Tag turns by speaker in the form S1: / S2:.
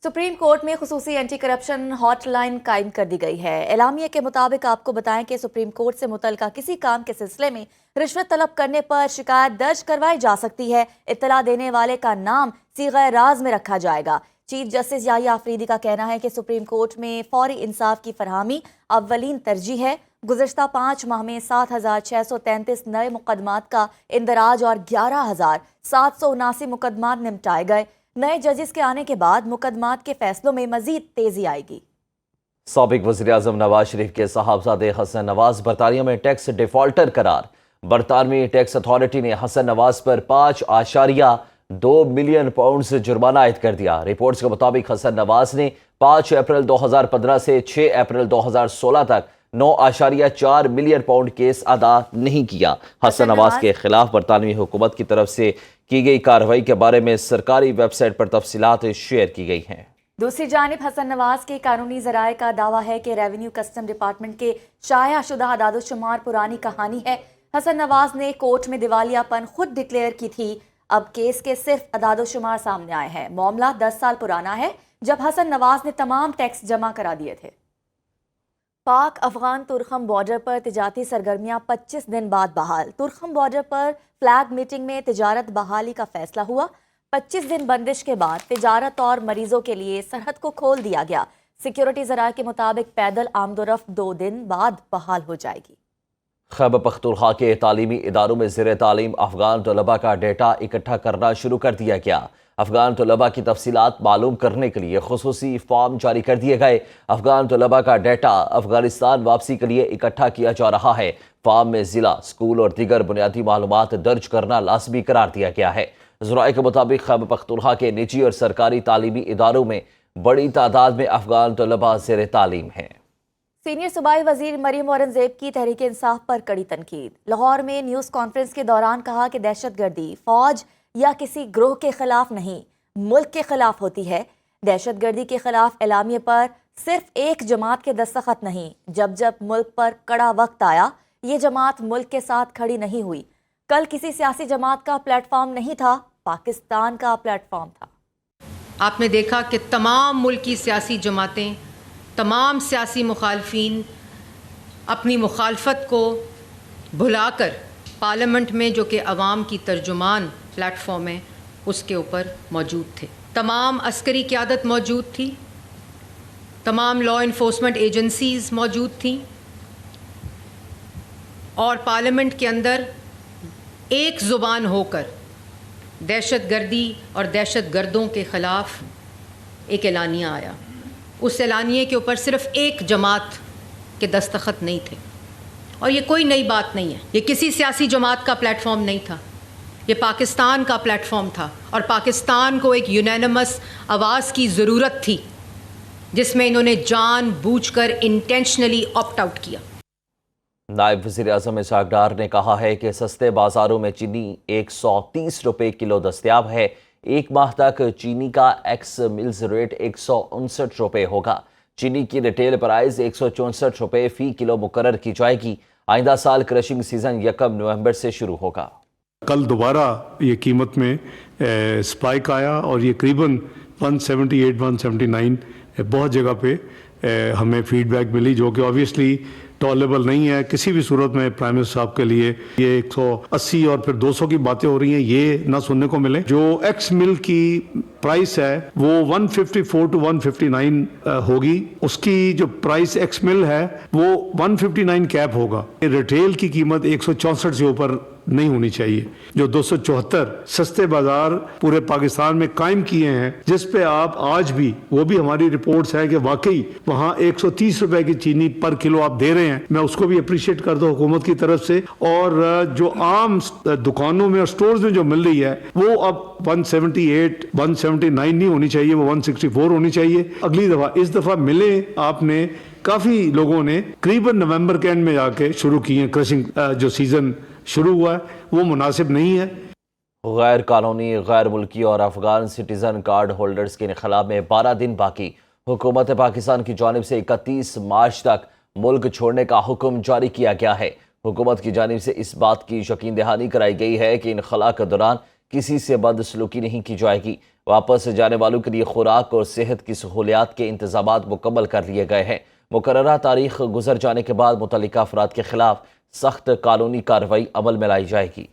S1: Supreme court में खुसूसी anti corruption hotline कायम कर दी गई है। एलामिया के मुताबिक आपको बताएं कि सुप्रीम कोर्ट से मुतल्लिका किसी काम के सिलसिले में रिश्वत तलब करने पर शिकायत दर्ज करवाई जा सकती है। इत्तला देने वाले का नाम सीग़े राज में रखा जाएगा। चीफ जस्टिस याहिया अफरीदी का कहना है कि सुप्रीम कोर्ट में फौरी इंसाफ की फरहमी अव्वलीन तरजीह है। गुज़िश्ता 5 माह में 7,633 नए मुकदमात का इंदराज और 11,779 मुकदमात निपटाए गए। नए जजेस के आने के बाद मुकदमात के फैसलों में मजीद तेजी आएगी।
S2: साबिक वज़ीर-ए-आज़म नवाज शरीफ के साहबजादे हसन नवाज बरतानिया में टैक्स डिफॉल्टर करार। बरतानवी टैक्स अथॉरिटी ने हसन नवाज पर 5.2 मिलियन पाउंड से जुर्माना आयद कर दिया। रिपोर्ट्स के मुताबिक हसन नवाज ने 5 अप्रैल 2015 से 6 अप्रैल 2016 तक 9.4 मिलियन पाउंड केस अदा नहीं किया। हसन नवाज के खिलाफ बरतानवी हुकूमत की तरफ से की गई कार्रवाई के बारे में सरकारी वेबसाइट पर तफसीलात शेयर की गई हैं।
S1: दूसरी जानिब हसन नवाज के कानूनी ज़राए का दावा है कि रेवेन्यू कस्टम डिपार्टमेंट के शाया शुदा अदाद-ओ-शुमार पुरानी कहानी है। हसन नवाज ने कोर्ट में दिवालियापन खुद डिक्लेयर की थी। अब केस के सिर्फ अदाद-ओ-शुमार सामने आए हैं। मामला 10 साल पुराना है जब हसन नवाज ने तमाम टैक्स जमा करा दिए थे। पाक अफगान तुरखम बॉर्डर पर तिजारती सरगर्मियां 25 दिन बाद बहाल। तुरखम बॉर्डर पर फ्लैग मीटिंग में तिजारत बहाली का फैसला हुआ। 25 दिन बंदिश के बाद तिजारत और मरीजों के लिए सरहद को खोल दिया गया। सिक्योरिटी ज़राए के मुताबिक पैदल आमदोरफ्त 2 दिन बाद बहाल हो जाएगी।
S2: खैबर पख्तूनख्वा के तालीमी इदारों में ज़ेर तालीम अफगान तलबा का डेटा इकट्ठा करना शुरू कर दिया गया। अफगान तलबा की तफसीलात मालूम करने के लिए खुसूसी फॉर्म जारी कर दिए गए। अफगान तलबा का डेटा अफगानिस्तान वापसी के लिए इकट्ठा किया जा रहा है। फॉर्म में ज़िला, स्कूल और दीगर बुनियादी मालूमात दर्ज करना लाजमी करार दिया गया है। ज़राए के मुताबिक खैबर पख्तूनख्वा के निजी और सरकारी तालीमी इदारों में बड़ी तादाद में अफगान तलबा ज़ेर तालीम हैं।
S1: सीनियर सूबाई वजीर मरीम औरंगजेब की तहरीक इंसाफ पर कड़ी तनकीद। लाहौर में न्यूज़ कॉन्फ्रेंस के दौरान कहा कि दहशतगर्दी फौज या किसी ग्रोह के खिलाफ नहीं, मुल्क के खिलाफ होती है। दहशतगर्दी के खिलाफ एलामिये पर सिर्फ एक जमात के दस्तखत नहीं, जब जब मुल्क पर कड़ा वक्त आया ये जमात मुल्क के साथ खड़ी नहीं हुई। कल किसी सियासी जमात का प्लेटफॉर्म नहीं था, पाकिस्तान का प्लेटफॉर्म था।
S3: आपने देखा कि तमाम मुल्क की सियासी जमातें, तमाम सियासी मुखालफीन अपनी मुखालफत को भुलाकर पार्लियामेंट में, जो कि अवाम की तर्जुमान प्लेटफॉर्म है, उसके ऊपर मौजूद थे। तमाम अस्करी क़यादत मौजूद थी, तमाम लॉ इन्फोर्समेंट एजेंसीज़ मौजूद थीं और पार्लियामेंट के अंदर एक ज़ुबान होकर दहशतगर्दी और दहशतगर्दों के ख़िलाफ़ एक एलानिया आया। उस एलानिए के ऊपर सिर्फ एक जमात के दस्तखत नहीं थे और ये कोई नई बात नहीं है। ये किसी सियासी जमात का प्लेटफॉर्म नहीं था, ये पाकिस्तान का प्लेटफॉर्म था और पाकिस्तान को एक यूनानिमस आवाज़ की ज़रूरत थी जिसमें इन्होंने जानबूझकर इंटेंशनली ऑप्ट आउट किया।
S2: नायब वज़ीर-ए-आज़म इसहाक़ डार ने कहा है कि सस्ते बाज़ारों में चीनी 130 रुपये किलो दस्तयाब है। एक माह तक चीनी का एक्स मिल्स रेट 159 रुपये होगा। चीनी की रिटेल प्राइस 164 रुपये फ़ी किलो मुकर्रर की जाएगी। आइंदा साल क्रशिंग सीज़न 1 नवंबर से शुरू होगा।
S4: कल दोबारा ये कीमत में स्पाइक आया और ये करीबन 178-179 बहुत जगह पे हमें फीडबैक मिली, जो कि ऑब्वियसली टॉलेबल नहीं है किसी भी सूरत में। प्राइम मिनिस्टर साहब के लिए ये 180 और फिर 200 की बातें हो रही हैं, ये ना सुनने को मिले। जो एक्स मिल की प्राइस है वो 154 to 159 होगी। उसकी जो प्राइस एक्स मिल है वो 159 कैप होगा। रिटेल की कीमत 164 से ऊपर नहीं होनी चाहिए। जो 274 सस्ते बाजार पूरे पाकिस्तान में कायम किए हैं, जिस पे आप आज भी, वो भी हमारी रिपोर्ट्स है कि वाकई वहाँ 130 रुपए की चीनी पर किलो आप दे रहे हैं। मैं उसको भी अप्रिशिएट करता हूँ हुकूमत की तरफ से। और जो आम दुकानों में और स्टोर्स में जो मिल रही है वो अब 178, 179 नहीं होनी चाहिए, वो 164 होनी चाहिए। अगली दफा, इस दफा मिले आपने काफी लोगों ने करीबन नवंबर के एंड में जाके शुरू किए क्रशिंग। जो सीजन शुरू हुआ है वो मुनासिब नहीं है।
S2: गैर कानूनी, गैर मुल्की और अफगान सिटीज़न कार्ड होल्डर्स के इनखलाब में 12 दिन बाकी। हुकूमत पाकिस्तान की जानिब से 31 मार्च तक मुल्क छोड़ने का हुक्म जारी किया गया है। हुकूमत की जानिब से इस बात की यकीन दहानी कराई गई है कि इनखला के दौरान کسی سے بدسلوکی نہیں کی جائے گی۔ واپس جانے والوں کے لیے خوراک اور صحت کی سہولیات کے انتظامات مکمل کر لیے گئے ہیں۔ مقررہ تاریخ گزر جانے کے بعد متعلقہ افراد کے خلاف سخت قانونی کارروائی عمل میں لائی جائے گی۔